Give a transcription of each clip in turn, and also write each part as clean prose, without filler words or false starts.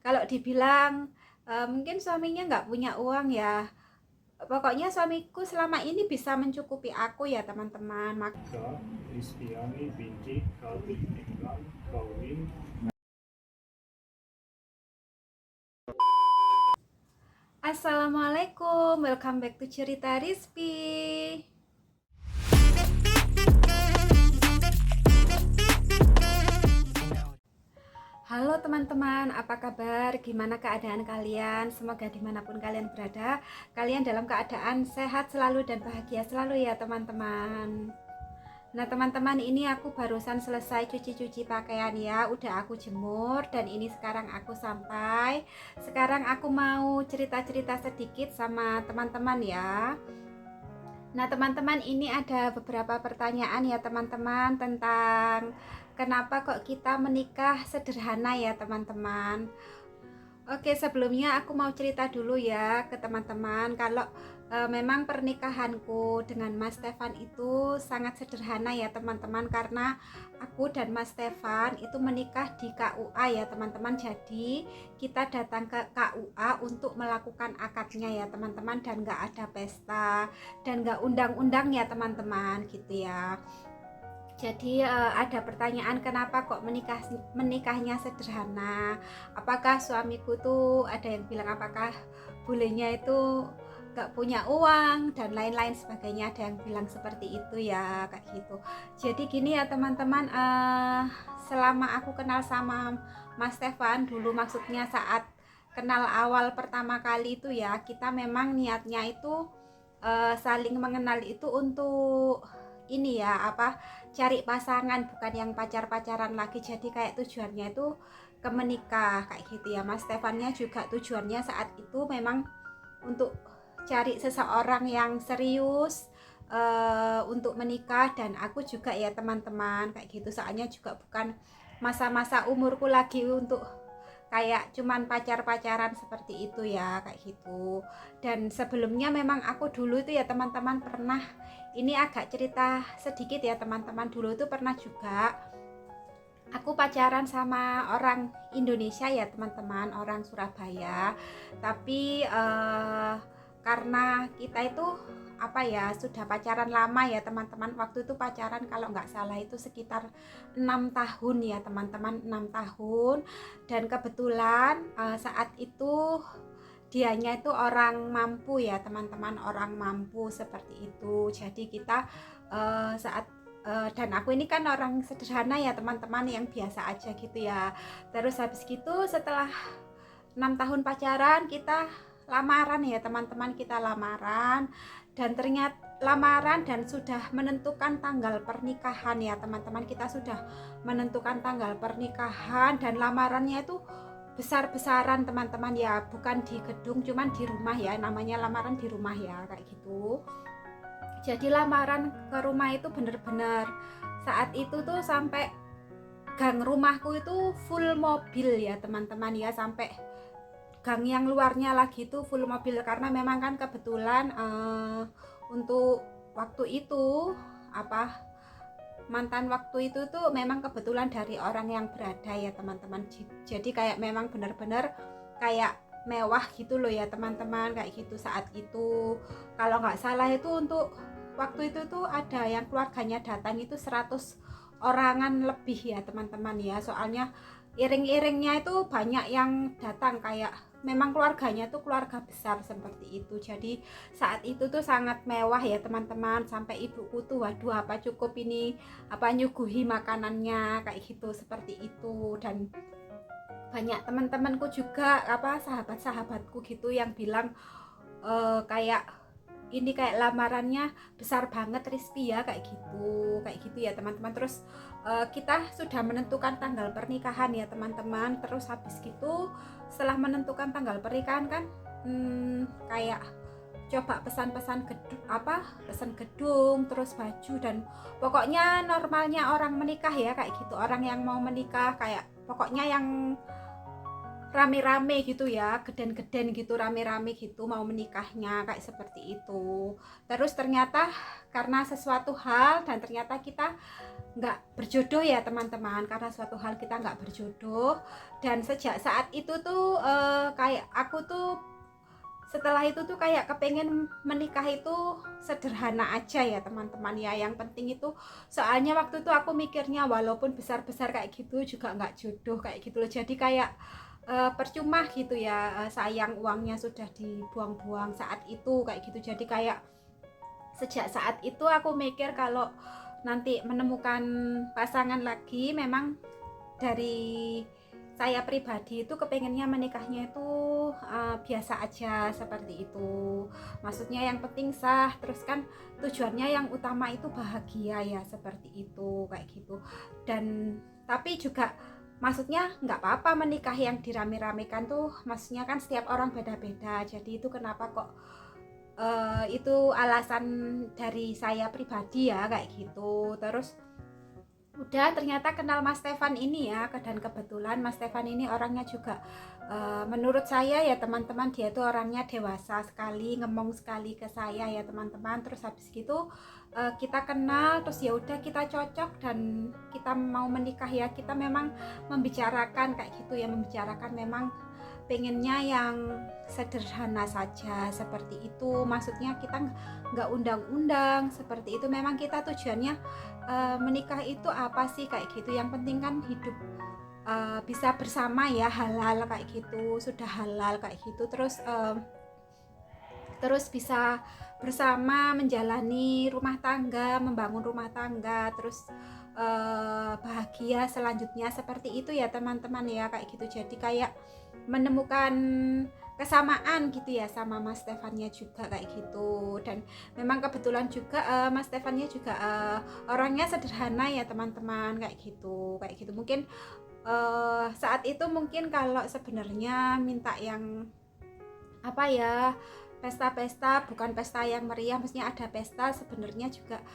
Kalau dibilang mungkin suaminya nggak punya uang ya, pokoknya suamiku selama ini bisa mencukupi aku ya teman-teman. Kristiani binti Kalbi England Kawin. Assalamualaikum, welcome back to Cerita Rizky. Halo teman-teman, apa kabar? Gimana keadaan kalian? Semoga dimanapun kalian berada, kalian dalam keadaan sehat selalu dan bahagia selalu ya teman-teman. Nah teman-teman, ini aku barusan selesai cuci-cuci pakaian ya, udah aku jemur dan ini sekarang aku sampai. Sekarang aku mau cerita-cerita sedikit sama teman-teman ya. Nah teman-teman, ini ada beberapa pertanyaan ya teman-teman tentang kenapa kok kita menikah sederhana ya teman-teman. Oke, sebelumnya aku mau cerita dulu ya ke teman-teman kalau memang pernikahanku dengan Mas Stefan itu sangat sederhana ya teman-teman, karena aku dan Mas Stefan itu menikah di KUA ya teman-teman. Jadi kita datang ke KUA untuk melakukan akadnya ya teman-teman, dan gak ada pesta dan gak undang-undang ya teman-teman gitu ya. Jadi ada pertanyaan kenapa kok menikahnya sederhana. Apakah suamiku tuh ada yang bilang apakah bolehnya itu gak punya uang dan lain-lain sebagainya. Ada yang bilang seperti itu ya kayak gitu. Jadi gini ya teman-teman, selama aku kenal sama Mas Stefan dulu, maksudnya saat kenal awal pertama kali itu ya, kita memang niatnya itu saling mengenal itu untuk ini ya apa, cari pasangan, bukan yang pacar-pacaran lagi. Jadi kayak tujuannya itu ke menikah kayak gitu ya. Mas Stefannya juga tujuannya saat itu memang untuk cari seseorang yang serius untuk menikah, dan aku juga ya teman-teman kayak gitu. Soalnya juga bukan masa-masa umurku lagi untuk kayak cuman pacar-pacaran seperti itu ya kayak gitu. Dan sebelumnya memang aku dulu itu ya teman-teman pernah, ini agak cerita sedikit ya teman-teman, dulu itu pernah juga aku pacaran sama orang Indonesia ya teman-teman, orang Surabaya. Tapi karena kita itu apa ya, sudah pacaran lama ya teman-teman. Waktu itu pacaran kalau nggak salah itu sekitar 6 tahun ya teman-teman, 6 tahun. Dan kebetulan saat itu dianya itu orang mampu ya teman-teman, orang mampu seperti itu. Jadi kita saat dan aku ini kan orang sederhana ya teman-teman, yang biasa aja gitu ya. Terus habis gitu setelah 6 tahun pacaran kita lamaran ya teman-teman, kita lamaran dan ternyata lamaran dan sudah menentukan tanggal pernikahan ya teman-teman. Kita sudah menentukan tanggal pernikahan dan lamarannya itu besar-besaran teman-teman ya, bukan di gedung, cuman di rumah ya, namanya lamaran di rumah ya kayak gitu. Jadi lamaran ke rumah itu bener-bener saat itu tuh sampai gang rumahku itu full mobil ya teman-teman ya, sampai gang yang luarnya lagi tuh full mobil, karena memang kan kebetulan untuk waktu itu apa, mantan waktu itu tuh memang kebetulan dari orang yang berada ya teman-teman. Jadi kayak memang bener-bener kayak mewah gitu loh ya teman-teman kayak gitu. Saat itu kalau nggak salah itu untuk waktu itu tuh ada yang keluarganya datang itu 100 orangan lebih ya teman-teman ya. Soalnya iring-iringnya itu banyak yang datang, kayak memang keluarganya tuh keluarga besar seperti itu. Jadi saat itu tuh sangat mewah ya teman-teman, sampai ibuku tuh waduh apa cukup ini apa nyuguhi makanannya kayak gitu seperti itu. Dan banyak teman-temanku juga apa sahabat-sahabatku gitu yang bilang kayak ini kayak lamarannya besar banget Rizky ya kayak gitu ya teman-teman. Terus kita sudah menentukan tanggal pernikahan ya teman-teman. Terus habis gitu setelah menentukan tanggal pernikahan kan kayak coba pesan-pesan gedung apa, pesan gedung, terus baju, dan pokoknya normalnya orang menikah ya kayak gitu, orang yang mau menikah kayak pokoknya yang rame-rame gitu ya, geden-geden gitu, rame-rame gitu mau menikahnya kayak seperti itu. Terus ternyata karena sesuatu hal dan ternyata kita nggak berjodoh ya teman-teman, karena suatu hal kita nggak berjodoh. Dan sejak saat itu tuh kayak aku tuh setelah itu tuh kayak kepengen menikah itu sederhana aja ya teman-teman ya, yang penting itu soalnya waktu itu aku mikirnya walaupun besar-besar kayak gitu juga nggak jodoh kayak gitu loh, jadi kayak percuma gitu ya, sayang uangnya sudah dibuang-buang saat itu kayak gitu. Jadi kayak sejak saat itu aku mikir kalau nanti menemukan pasangan lagi, memang dari saya pribadi itu kepengennya menikahnya itu biasa aja seperti itu, maksudnya yang penting sah, terus kan tujuannya yang utama itu bahagia ya seperti itu kayak gitu. Dan tapi juga maksudnya nggak apa-apa menikah yang dirame-ramekan tuh, maksudnya kan setiap orang beda-beda, jadi itu kenapa kok itu alasan dari saya pribadi ya kayak gitu. Terus udah ternyata kenal Mas Stefan ini ya, dan kebetulan Mas Stefan ini orangnya juga menurut saya ya teman-teman, dia tuh orangnya dewasa sekali, ngomong sekali ke saya ya teman-teman. Terus habis gitu kita kenal, terus ya udah kita cocok dan kita mau menikah ya, kita memang membicarakan kayak gitu ya, membicarakan memang pengennya yang sederhana saja seperti itu, maksudnya kita nggak undang-undang seperti itu. Memang kita tujuannya menikah itu apa sih kayak gitu, yang penting kan hidup bisa bersama ya, halal kayak gitu, sudah halal kayak gitu. Terus bisa bersama menjalani rumah tangga, membangun rumah tangga, terus bahagia selanjutnya seperti itu ya teman-teman ya kayak gitu. Jadi kayak menemukan kesamaan gitu ya sama Mas Stefannya juga kayak gitu. Dan memang kebetulan juga Mas Stefannya juga orangnya sederhana ya teman-teman kayak gitu. Mungkin saat itu mungkin kalau sebenarnya minta yang apa ya, pesta-pesta, bukan pesta yang meriah, maksudnya ada pesta sebenarnya juga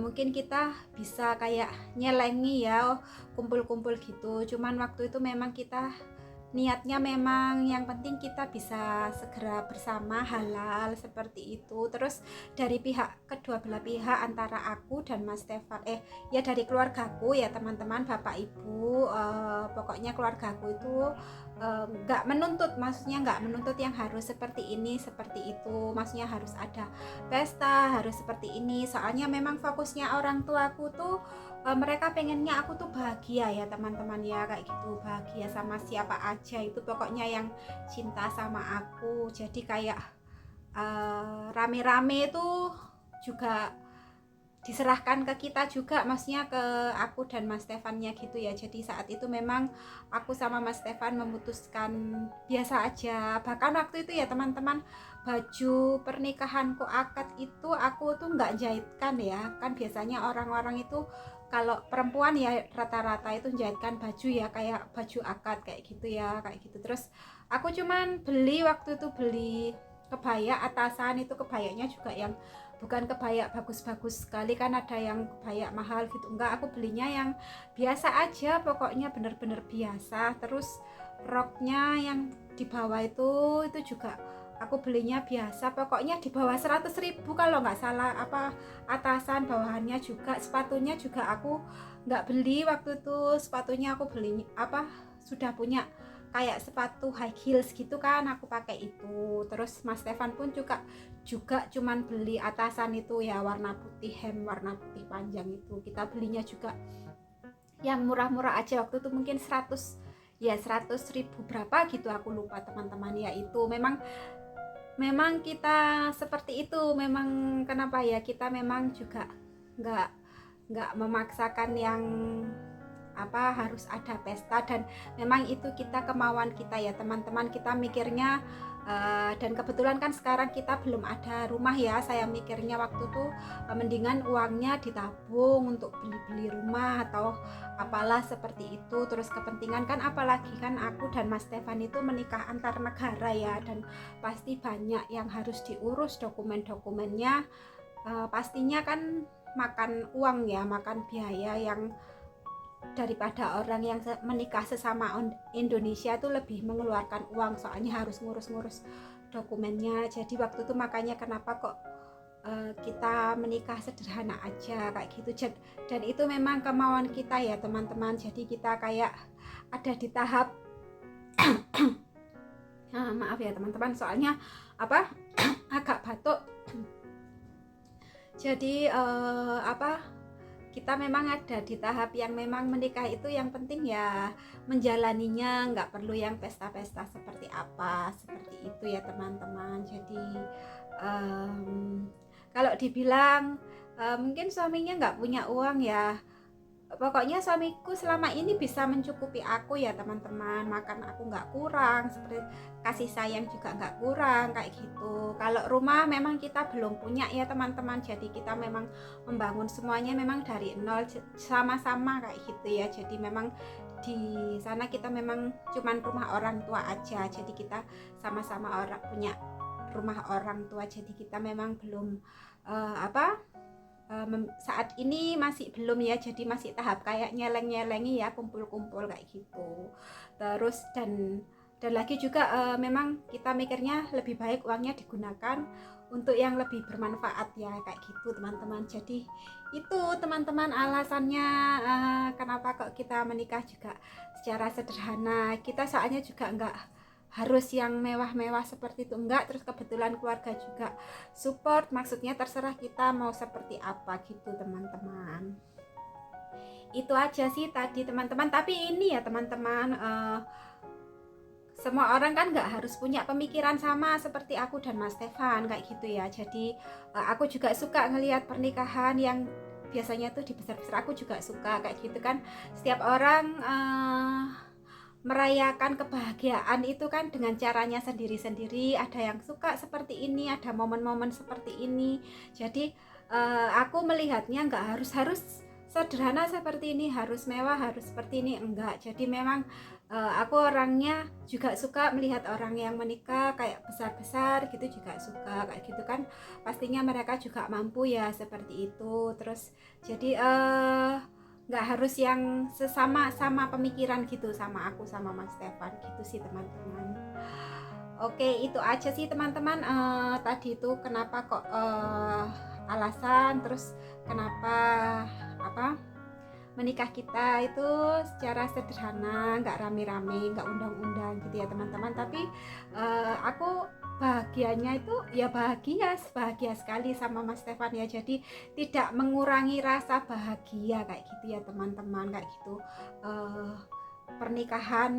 mungkin kita bisa kayak nyelengi ya, kumpul-kumpul gitu. Cuman waktu itu memang kita niatnya memang yang penting kita bisa segera bersama halal seperti itu. Terus dari pihak kedua belah pihak antara aku dan Mas Stefan, ya dari keluargaku ya teman-teman, bapak ibu, pokoknya keluargaku itu nggak menuntut, maksudnya nggak menuntut yang harus seperti ini seperti itu, maksudnya harus ada pesta, harus seperti ini. Soalnya memang fokusnya orang tuaku tuh mereka pengennya aku tuh bahagia ya teman-teman ya kayak gitu, bahagia sama siapa aja itu pokoknya yang cinta sama aku. Jadi kayak rame-rame itu juga diserahkan ke kita juga, maksudnya ke aku dan Mas Stefannya gitu ya. Jadi saat itu memang aku sama Mas Stefan memutuskan biasa aja. Bahkan waktu itu ya teman-teman, baju pernikahanku akad itu aku tuh nggak jahitkan ya, kan biasanya orang-orang itu kalau perempuan ya rata-rata itu jahitkan baju ya, kayak baju akad kayak gitu ya kayak gitu. Terus aku cuman beli waktu itu, beli kebaya atasan, itu kebayanya juga yang bukan kebaya bagus-bagus sekali, kan ada yang kebaya mahal gitu, enggak, aku belinya yang biasa aja, pokoknya bener-bener biasa. Terus roknya yang di bawah itu juga aku belinya biasa, pokoknya di bawah 100.000 kalau nggak salah, apa atasan bawahannya juga. Sepatunya juga aku nggak beli waktu itu, sepatunya aku beli apa, sudah punya kayak sepatu high heels gitu kan, aku pakai itu. Terus Mas Stefan pun juga cuman beli atasan itu ya warna putih, hem warna putih panjang itu, kita belinya juga yang murah-murah aja waktu itu, mungkin 100.000 berapa gitu, aku lupa teman-teman ya. Itu memang kita seperti itu, memang kenapa ya, kita memang juga nggak memaksakan yang apa harus ada pesta, dan memang itu kita kemauan kita ya teman-teman. Kita mikirnya dan kebetulan kan sekarang kita belum ada rumah ya, saya mikirnya waktu tuh mendingan uangnya ditabung untuk beli-beli rumah atau apalah seperti itu. Terus kepentingan kan, apalagi kan aku dan Mas Stefan itu menikah antar negara ya, dan pasti banyak yang harus diurus, dokumen-dokumennya pastinya kan makan uang ya, makan biaya yang daripada orang yang menikah sesama Indonesia tuh lebih mengeluarkan uang, soalnya harus ngurus-ngurus dokumennya. Jadi waktu itu makanya kenapa kok kita menikah sederhana aja kayak gitu. Dan itu memang kemauan kita ya teman-teman. Jadi kita kayak ada di tahap maaf ya teman-teman, soalnya apa agak batuk. Jadi kita memang ada di tahap yang memang menikah itu yang penting ya menjalaninya, nggak perlu yang pesta-pesta seperti apa, seperti itu ya teman-teman. Jadi kalau dibilang mungkin suaminya nggak punya uang ya, pokoknya suamiku selama ini bisa mencukupi aku ya teman-teman. Makan aku nggak kurang, seperti kasih sayang juga nggak kurang kayak gitu. Kalau rumah memang kita belum punya ya teman-teman, jadi kita memang membangun semuanya memang dari nol sama-sama kayak gitu ya. Jadi memang di sana kita memang cuman rumah orang tua aja, jadi kita sama-sama punya rumah orang tua. Jadi kita memang belum saat ini masih belum ya, jadi masih tahap kayak nyeleng-nyelengi ya, kumpul-kumpul kayak gitu. Terus dan lagi juga memang kita mikirnya lebih baik uangnya digunakan untuk yang lebih bermanfaat ya kayak gitu teman-teman. Jadi itu teman-teman alasannya kenapa kok kita menikah juga secara sederhana. Kita soalnya juga enggak harus yang mewah-mewah seperti itu, enggak. Terus kebetulan keluarga juga support, maksudnya terserah kita mau seperti apa gitu teman-teman. Itu aja sih tadi teman-teman. Tapi ini ya teman-teman, semua orang kan nggak harus punya pemikiran sama seperti aku dan Mas Stefan kayak gitu ya. Jadi aku juga suka ngelihat pernikahan yang biasanya tuh dibesar-besar, aku juga suka kayak gitu kan. Setiap orang merayakan kebahagiaan itu kan dengan caranya sendiri-sendiri. Ada yang suka seperti ini, ada momen-momen seperti ini. Jadi aku melihatnya nggak harus sederhana seperti ini, harus mewah, harus seperti ini, enggak. Jadi memang aku orangnya juga suka melihat orang yang menikah kayak besar-besar gitu, juga suka kayak gitu kan. Pastinya mereka juga mampu ya seperti itu. Terus jadi nggak harus yang sama pemikiran gitu sama aku sama Mas Stefan gitu sih teman-teman. Oke, itu aja sih teman-teman. Tadi itu kenapa kok alasan, terus kenapa menikah kita itu secara sederhana, nggak rame-rame, nggak undang-undang gitu ya teman-teman. Tapi aku bahagianya itu ya bahagia sekali sama Mas Stefan ya. Jadi tidak mengurangi rasa bahagia kayak gitu ya teman-teman, kayak gitu. Pernikahan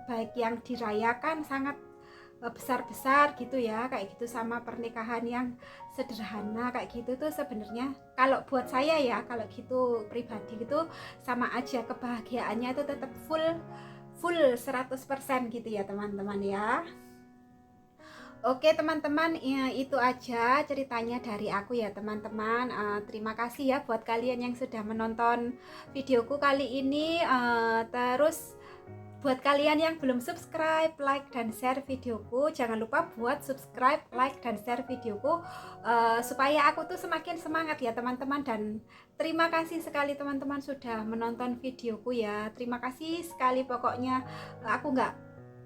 baik yang dirayakan sangat besar-besar gitu ya kayak gitu, sama pernikahan yang sederhana kayak gitu tuh sebenarnya kalau buat saya ya, kalau gitu pribadi gitu sama aja, kebahagiaannya itu tetap full 100% gitu ya teman-teman ya. Oke teman-teman, ya, itu aja ceritanya dari aku ya teman-teman. Terima kasih ya buat kalian yang sudah menonton videoku kali ini. Terus buat kalian yang belum subscribe, like, dan share videoku, jangan lupa buat subscribe, like, dan share videoku supaya aku tuh semakin semangat ya teman-teman. Dan terima kasih sekali teman-teman sudah menonton videoku ya. Terima kasih sekali pokoknya. Aku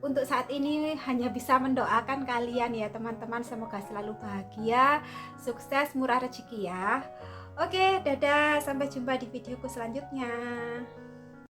untuk saat ini hanya bisa mendoakan kalian ya teman-teman, semoga selalu bahagia, sukses, murah rezeki ya. Oke, dadah, sampai jumpa di videoku selanjutnya.